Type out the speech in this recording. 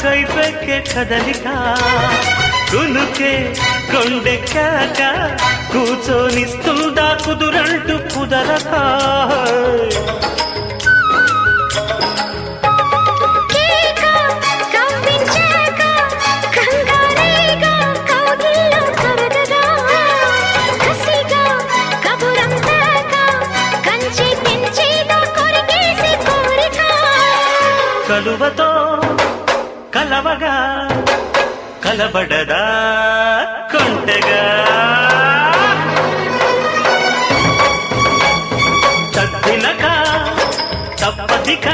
కైపెక్కే కదలిక కునుకే కొండెక్కాక కూర్చొనిస్తుందా కుదురంటూ కుదరక కలువతో కలవగా కలబడదా కొంటగా తప్పినక తప్పదిక